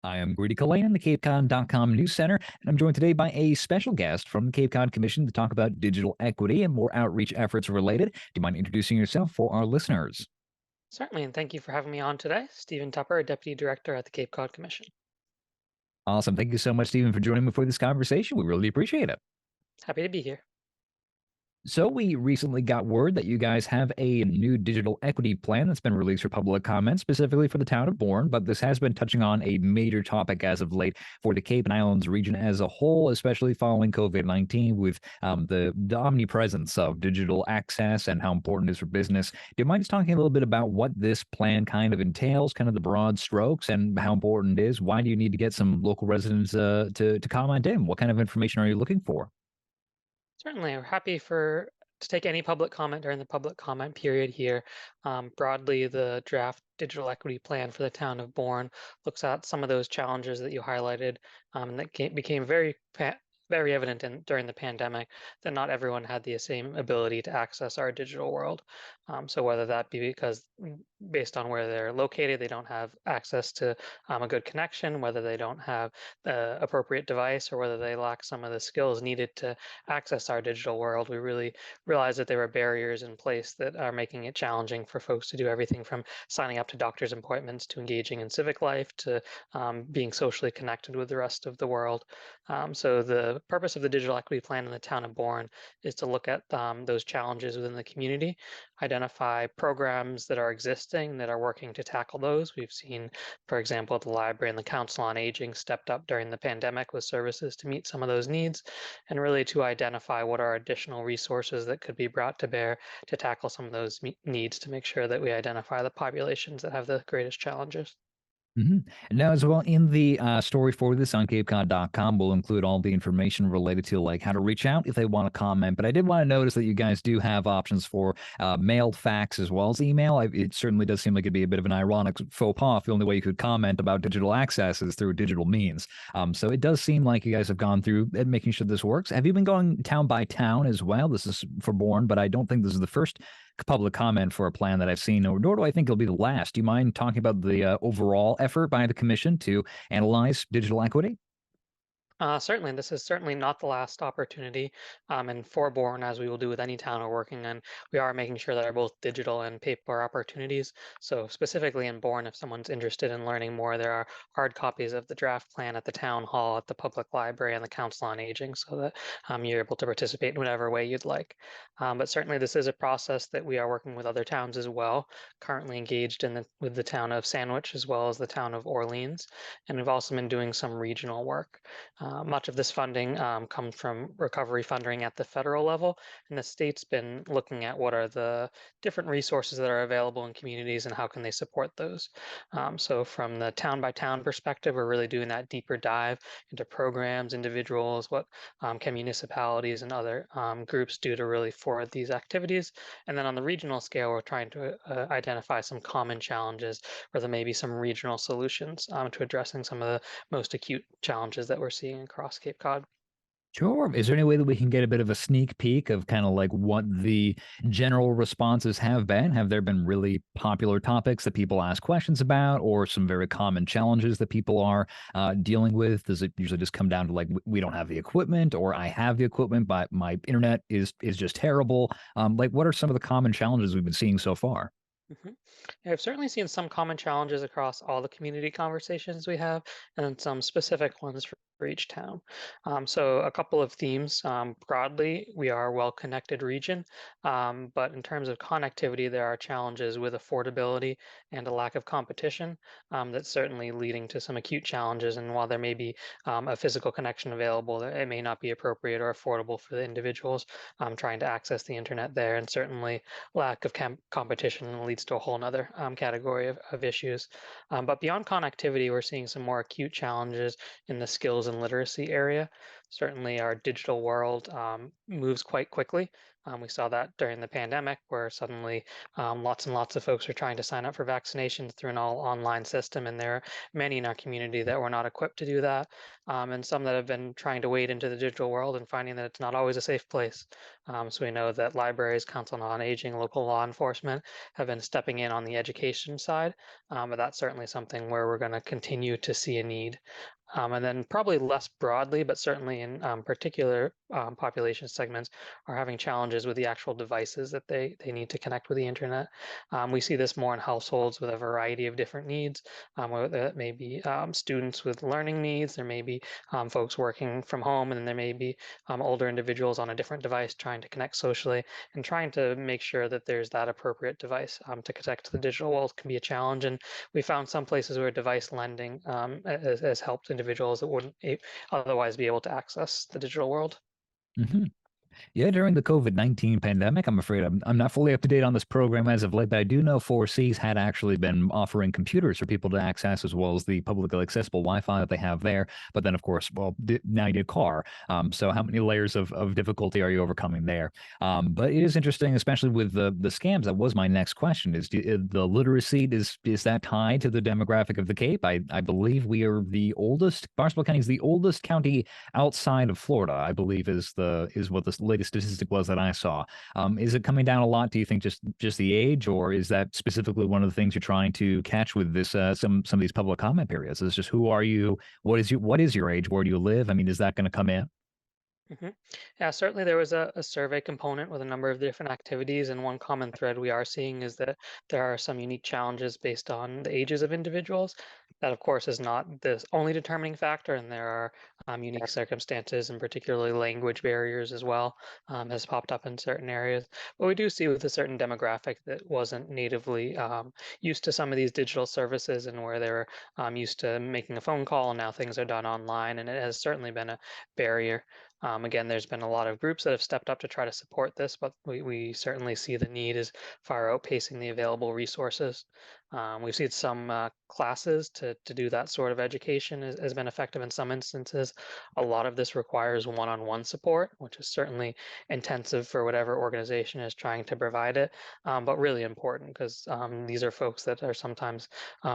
I am Grady Colaine in the CapeCod.com News Center, and I'm joined today by a special guest from the Cape Cod Commission to talk about digital equity and more outreach efforts related. Do you mind introducing yourself for our listeners? Certainly, and thank you for having me on today. Steven Tupper, Deputy Director at the Cape Cod Commission. Awesome. Thank you so much, Stephen, for joining me for this conversation. We really appreciate it. Happy to be here. So, we recently got word that you guys have a new digital equity plan that's been released for public comment, specifically for the town of Bourne. But this has been touching on a major topic as of late for the Cape and Islands region as a whole, especially following COVID-19, with the omnipresence of digital access and how important it is for business. Do you mind just talking a little bit about what this plan kind of entails, kind of the broad strokes, and how important it is? Why do you need to get some local residents to comment in? What kind of information are you looking for? Certainly, we're happy to take any public comment during the public comment period here. Broadly, the draft digital equity plan for the town of Bourne looks at some of those challenges that you highlighted, and that became very evident during the pandemic that not everyone had the same ability to access our digital world. So whether that be because based on where they're located, they don't have access to a good connection, whether they don't have the appropriate device, or whether they lack some of the skills needed to access our digital world, we really realized that there were barriers in place that are making it challenging for folks to do everything from signing up to doctor's appointments to engaging in civic life to being socially connected with the rest of the world. So the purpose of the digital equity plan in the town of Bourne is to look at those challenges within the community, identify programs that are existing that are working to tackle those. We've seen, for example, the library and the Council on Aging stepped up during the pandemic with services to meet some of those needs, and really to identify what are additional resources that could be brought to bear to tackle some of those needs to make sure that we identify the populations that have the greatest challenges. Now, as well, in the story for this on CapeCod.com, we'll include all the information related to like how to reach out if they want to comment. But I did want to notice that you guys do have options for mailed fax as well as email. It certainly does seem like it'd be a bit of an ironic faux pas if the only way you could comment about digital access is through digital means. So it does seem like you guys have gone through and making sure this works. Have you been going town by town as well? This is for Bourne, but I don't think this is the first public comment for a plan that I've seen, nor do I think it'll be the last. Do you mind talking about the overall effort by the commission to analyze digital equity? Certainly, this is certainly not the last opportunity. And for Bourne, as we will do with any town we're working in, we are making sure that are both digital and paper opportunities. So specifically in Bourne, if someone's interested in learning more, there are hard copies of the draft plan at the town hall, at the public library, and the Council on Aging, so that you're able to participate in whatever way you'd like. But certainly, this is a process that we are working with other towns as well. Currently engaged with the town of Sandwich as well as the town of Orleans, and we've also been doing some regional work. Much of this funding comes from recovery funding at the federal level, and the state's been looking at what are the different resources that are available in communities and how can they support those. So from the town by town perspective, we're really doing that deeper dive into programs, individuals, what can municipalities and other groups do to really forward these activities. And then on the regional scale, we're trying to identify some common challenges where there may be some regional solutions to addressing some of the most acute challenges that we're seeing across Cape Cod. Sure. Is there any way that we can get a bit of a sneak peek of kind of like what the general responses have been? Have there been really popular topics that people ask questions about, or some very common challenges that people are dealing with? Does it usually just come down to like we don't have the equipment, or I have the equipment, but my internet is just terrible? Like, what are some of the common challenges we've been seeing so far? Yeah, I've certainly seen some common challenges across all the community conversations we have, and then some specific ones for each town. So a couple of themes. Broadly, we are a well-connected region, but in terms of connectivity, there are challenges with affordability and a lack of competition that's certainly leading to some acute challenges. And while there may be a physical connection available, it may not be appropriate or affordable for the individuals trying to access the internet there, and certainly lack of competition leads to a whole other category of issues. But beyond connectivity, we're seeing some more acute challenges in the skills and literacy area. Certainly, our digital world moves quite quickly. We saw that during the pandemic, where suddenly lots and lots of folks are trying to sign up for vaccinations through an all online system. And there are many in our community that were not equipped to do that, and some that have been trying to wade into the digital world and finding that it's not always a safe place. So we know that libraries, Council on Aging, local law enforcement have been stepping in on the education side, but that's certainly something where we're going to continue to see a need. And then probably less broadly, but certainly in particular population segments are having challenges with the actual devices that they need to connect with the internet. We see this more in households with a variety of different needs, whether that may be students with learning needs, there may be folks working from home, and then there may be older individuals on a different device trying to connect socially, and trying to make sure that there's that appropriate device to connect to the digital world can be a challenge. And we found some places where device lending has helped individuals that wouldn't otherwise be able to access the digital world. Mhm. Yeah, during the COVID-19 pandemic, I'm afraid I'm not fully up to date on this program as of late, but I do know 4Cs had actually been offering computers for people to access, as well as the publicly accessible Wi-Fi that they have there. But then, of course, well, now you need a car. So how many layers of difficulty are you overcoming there? But it is interesting, especially with the scams. That was my next question: the literacy, is that tied to the demographic of the Cape? I believe we are the oldest. Barnstable County is the oldest county outside of Florida, I believe, is what the latest statistic was that I saw. Is it coming down a lot? Do you think just the age, or is that specifically one of the things you're trying to catch with this some of these public comment periods? Is just who are you? What is your age? Where do you live? I mean, is that going to come in? Yeah, certainly there was a survey component with a number of different activities, and one common thread we are seeing is that there are some unique challenges based on the ages of individuals. That, of course, is not the only determining factor, and there are unique circumstances, and particularly language barriers as well, has popped up in certain areas. But we do see with a certain demographic that wasn't natively used to some of these digital services, and where they were used to making a phone call, and now things are done online, and it has certainly been a barrier. Again, there's been a lot of groups that have stepped up to try to support this, but we certainly see the need is far outpacing the available resources. We've seen some classes to do that sort of education has been effective in some instances. A lot of this requires one-on-one support, which is certainly intensive for whatever organization is trying to provide it, but really important because these are folks that are sometimes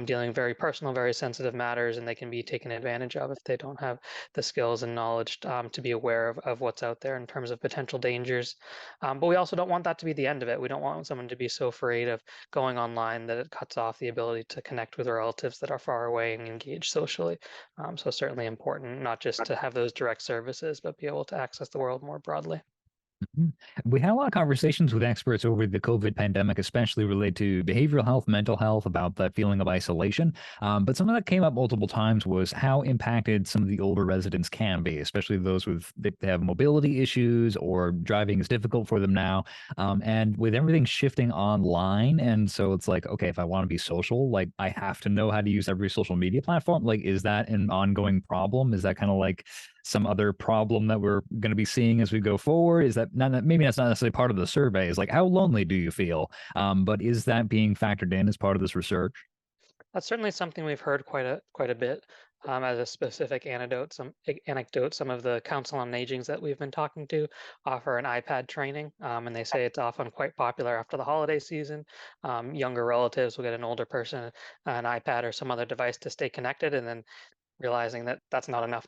dealing very personal, very sensitive matters, and they can be taken advantage of if they don't have the skills and knowledge to be aware of what's out there in terms of potential dangers. But we also don't want that to be the end of it. We don't want someone to be so afraid of going online that it cuts off the ability to connect with relatives that are far away and engage socially. So certainly important not just to have those direct services, but be able to access the world more broadly. Mhm. We had a lot of conversations with experts over the COVID pandemic, especially related to behavioral health, mental health, about that feeling of isolation. But something that came up multiple times was how impacted some of the older residents can be, especially those that have mobility issues or driving is difficult for them now. And with everything shifting online, and so it's like, okay, if I want to be social, like I have to know how to use every social media platform. Like, is that an ongoing problem? Is that kind of like some other problem that we're going to be seeing as we go forward? Is that not, maybe that's not necessarily part of the survey? Is like, how lonely do you feel? But is that being factored in as part of this research? That's certainly something we've heard quite a bit. As a specific anecdote, some of the council on agings that we've been talking to offer an iPad training, and they say it's often quite popular after the holiday season. Younger relatives will get an older person an iPad or some other device to stay connected, and then realizing that that's not enough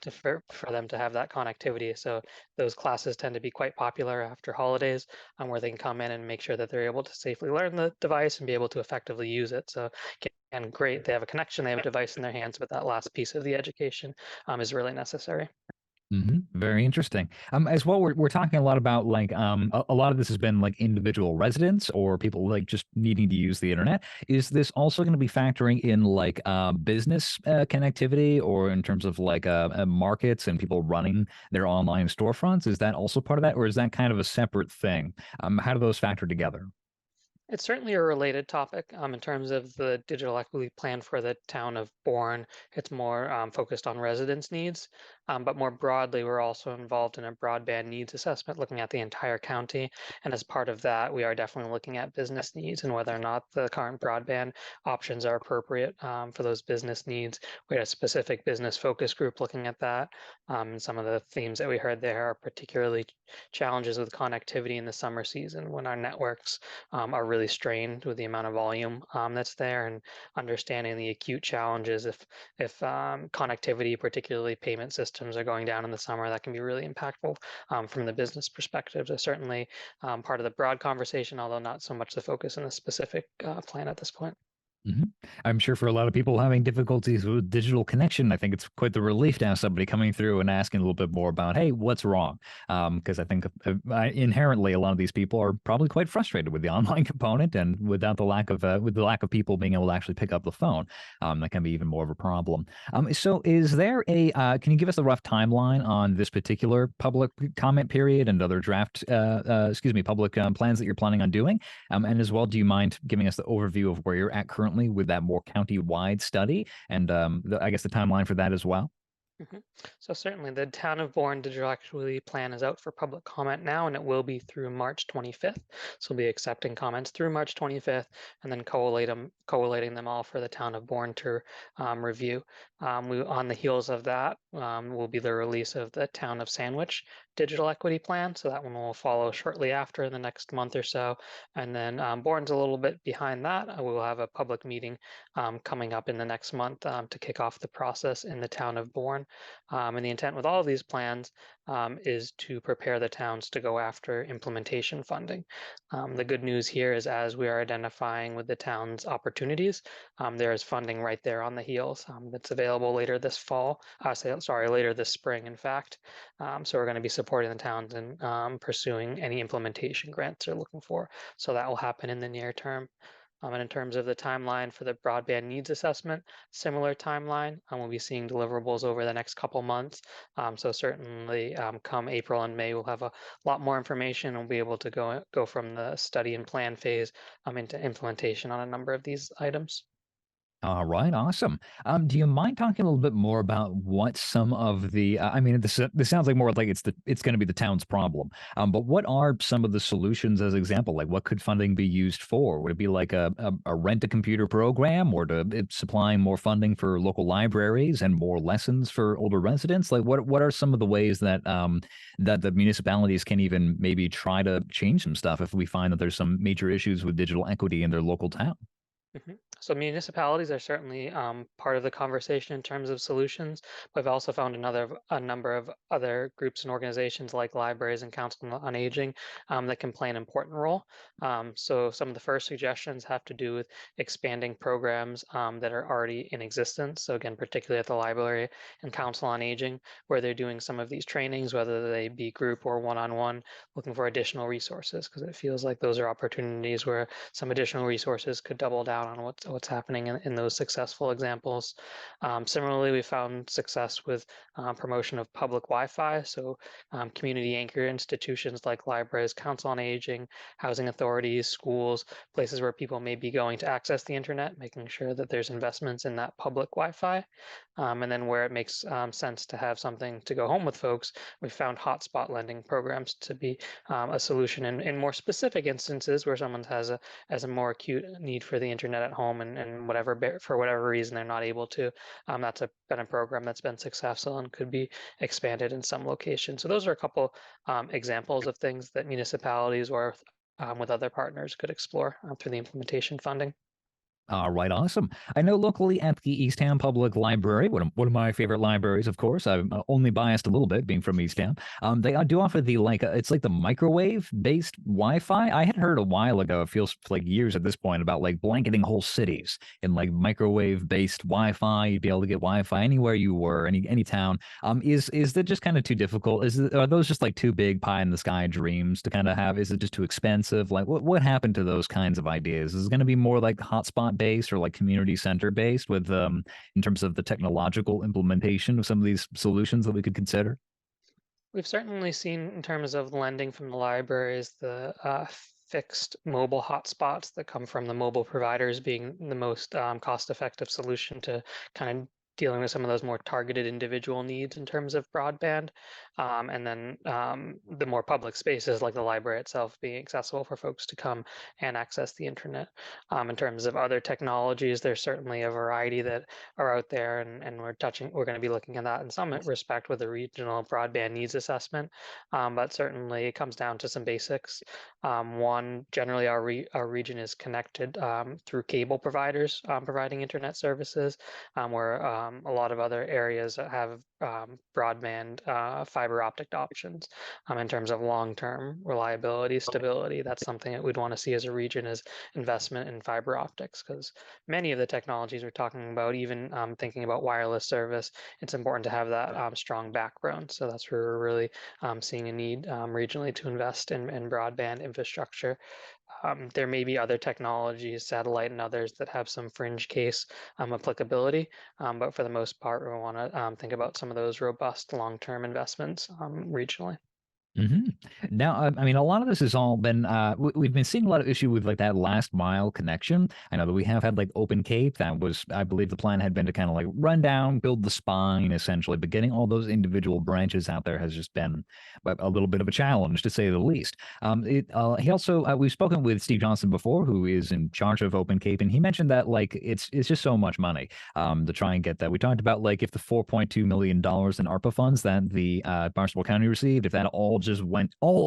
for them to have that connectivity. So those classes tend to be quite popular after holidays, where they can come in and make sure that they're able to safely learn the device and be able to effectively use it. So, and great, they have a connection, they have a device in their hands, but that last piece of the education is really necessary. Very interesting. As well, we're talking a lot about like a lot of this has been like individual residents or people like just needing to use the internet. Is this also going to be factoring in like business connectivity or in terms of like markets and people running their online storefronts? Is that also part of that, or is that kind of a separate thing? How do those factor together? It's certainly a related topic in terms of the digital equity plan for the town of Bourne. It's more focused on residents' needs, but more broadly, we're also involved in a broadband needs assessment looking at the entire county. And as part of that, we are definitely looking at business needs and whether or not the current broadband options are appropriate for those business needs. We had a specific business focus group looking at that. And some of the themes that we heard there are particularly challenges with connectivity in the summer season when our networks are really strained with the amount of volume that's there, and understanding the acute challenges if connectivity, particularly payment systems, are going down in the summer, that can be really impactful from the business perspective. So certainly part of the broad conversation, although not so much the focus in the specific plan at this point. Mhm. I'm sure for a lot of people having difficulties with digital connection, I think it's quite the relief to have somebody coming through and asking a little bit more about, hey, what's wrong? Because I think inherently a lot of these people are probably quite frustrated with the online component, and without the lack of with the lack of people being able to actually pick up the phone, that can be even more of a problem. So, is there a? Can you give us a rough timeline on this particular public comment period and other draft, excuse me, public plans that you're planning on doing? And as well, do you mind giving us the overview of where you're at currently with that more county-wide study and I guess the timeline for that as well? Mhm. So certainly the Town of Bourne Digital Equity Plan is out for public comment now, and it will be through March 25th. So we'll be accepting comments through March 25th, and then collating them all for the Town of Bourne to review. On the heels of that will be the release of the Town of Sandwich Digital Equity Plan. So that one will follow shortly after in the next month or so. And then Bourne's a little bit behind that. We will have a public meeting coming up in the next month to kick off the process in the Town of Bourne. And the intent with all of these plans is to prepare the towns to go after implementation funding. The good news here is as we are identifying with the town's opportunities, there is funding right there on the heels that's available later this fall, later this spring, in fact. So we're going to be supporting the towns in pursuing any implementation grants they're looking for. So that will happen in the near term. And in terms of the timeline for the broadband needs assessment, similar timeline. We'll be seeing deliverables over the next couple months. So certainly come April and May, we'll have a lot more information. We'll be able to go from the study and plan phase into implementation on a number of these items. All right, awesome. Do you mind talking a little bit more about what some of the? I mean, this sounds like more like it's going to be the town's problem. But what are some of the solutions as example? Like, what could funding be used for? Would it be like a rent a computer program, or to supplying more funding for local libraries and more lessons for older residents? Like, what are some of the ways that that the municipalities can even maybe try to change some stuff if we find that there's some major issues with digital equity in their local town? So municipalities are certainly part of the conversation in terms of solutions. We've also found a number of other groups and organizations like libraries and council on aging that can play an important role. So some of the first suggestions have to do with expanding programs that are already in existence. So again, particularly at the library and council on aging, where they're doing some of these trainings, whether they be group or one-on-one, looking for additional resources, because it feels like those are opportunities where some additional resources could double down on what's happening in those successful examples. Similarly, we found success with promotion of public Wi-Fi. So community anchor institutions like libraries, council on aging, housing authorities, schools, places where people may be going to access the internet, making sure that there's investments in that public Wi-Fi. And then where it makes sense to have something to go home with folks, we found hotspot lending programs to be a solution in more specific instances where someone has a more acute need for the internet at home and for whatever reason they're not able to. That's been a program that's been successful and could be expanded in some locations. So those are a couple examples of things that municipalities or with other partners could explore through the implementation funding. All right, awesome. I know locally at the Eastham Public Library, one of my favorite libraries, of course. I'm only biased a little bit, being from Eastham. They do offer the it's like the microwave-based Wi-Fi. I had heard a while ago, it feels like years at this point, about like blanketing whole cities in like microwave-based Wi-Fi. You'd be able to get Wi-Fi anywhere you were, any town. Is that just kind of too difficult? Are those just like too big pie in the sky dreams to kind of have? Is it just too expensive? Like what happened to those kinds of ideas? Is it going to be more like hotspot based or like community center based with in terms of the technological implementation of some of these solutions that we could consider? We've certainly seen in terms of lending from the libraries the fixed mobile hotspots that come from the mobile providers being the most cost-effective solution to kind of dealing with some of those more targeted individual needs in terms of broadband. And then the more public spaces like the library itself being accessible for folks to come and access the internet. In terms of other technologies, there's certainly a variety that are out there, and we're going to be looking at that in some respect with the regional broadband needs assessment. But certainly it comes down to some basics. One, generally our region is connected through cable providers providing internet services, where a lot of other areas have broadband fiber optic options. In terms of long-term reliability, stability, that's something that we'd want to see as a region is investment in fiber optics, because many of the technologies we're talking about, even thinking about wireless service, it's important to have that strong backbone. So that's where we're really seeing a need regionally to invest in broadband infrastructure. There may be other technologies, satellite and others, that have some fringe case applicability, but for the most part, we want to think about some of those robust long-term investments regionally. hmm Now, I mean, a lot of this has all been, we've been seeing a lot of issue with like that last mile connection. I know that we have had like Open Cape. That was, I believe the plan had been to kind of like run down, build the spine essentially, but getting all those individual branches out there has just been a little bit of a challenge to say the least. He also, we've spoken with Steve Johnson before, who is in charge of Open Cape, and he mentioned that like it's just so much money to try and get that. We talked about like if the $4.2 million in ARPA funds that the Barnstable County received, if that all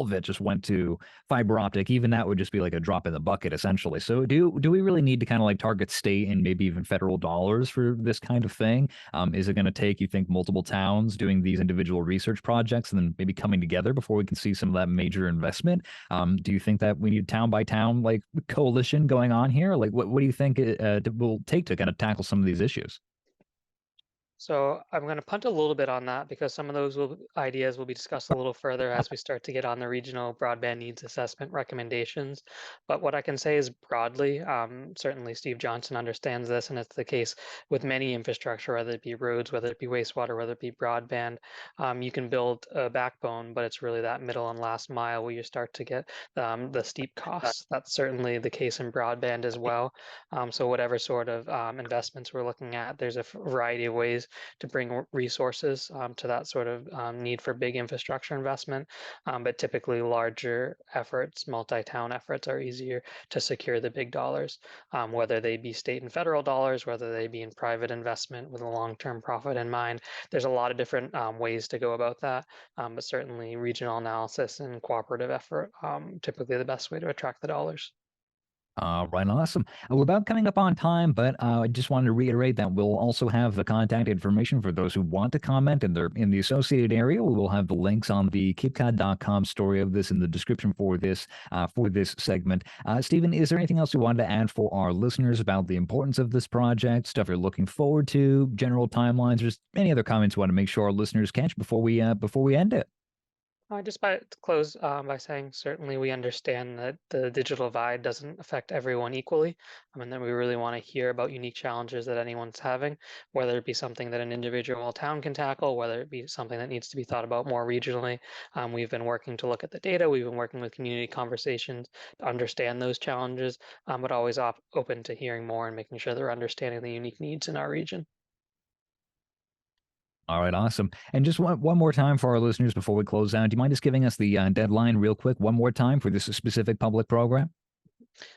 of it just went to fiber optic, even that would just be like a drop in the bucket essentially. So do we really need to kind of like target state and maybe even federal dollars for this kind of thing? Is it going to take, you think, multiple towns doing these individual research projects and then maybe coming together before we can see some of that major investment? Do you think that we need town by town like coalition going on here? Like what do you think it will take to kind of tackle some of these issues? So I'm going to punt a little bit on that because some of those ideas will be discussed a little further as we start to get on the regional broadband needs assessment recommendations. But what I can say is broadly, certainly Steve Johnson understands this, and it's the case with many infrastructure, whether it be roads, whether it be wastewater, whether it be broadband. You can build a backbone, but it's really that middle and last mile where you start to get the steep costs. That's certainly the case in broadband as well. So whatever sort of investments we're looking at, there's a variety of ways to bring resources to that sort of need for big infrastructure investment. But typically larger efforts, multi-town efforts, are easier to secure the big dollars, whether they be state and federal dollars, whether they be in private investment with a long-term profit in mind. There's a lot of different ways to go about that, but certainly regional analysis and cooperative effort, typically the best way to attract the dollars. Right, awesome. We're about coming up on time, but I just wanted to reiterate that we'll also have the contact information for those who want to comment and they're in the associated area. We will have the links on the capecod.com story of this in the description for this segment. Stephen, is there anything else you wanted to add for our listeners about the importance of this project, stuff you're looking forward to, general timelines, or just any other comments you want to make sure our listeners catch before we end it? Just by to close by saying certainly we understand that the digital divide doesn't affect everyone equally, and that we really want to hear about unique challenges that anyone's having, whether it be something that an individual town can tackle, whether it be something that needs to be thought about more regionally. We've been working to look at the data. We've been working with community conversations to understand those challenges, but always open to hearing more and making sure they're understanding the unique needs in our region. All right, awesome. And just one more time for our listeners before we close out, do you mind just giving us the deadline real quick, one more time for this specific public program?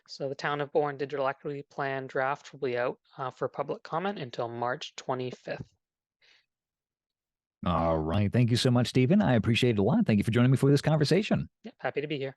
So the Town of Bourne Digital Equity Plan draft will be out for public comment until March 25th. All right. Thank you so much, Stephen. I appreciate it a lot. Thank you for joining me for this conversation. Yeah, happy to be here.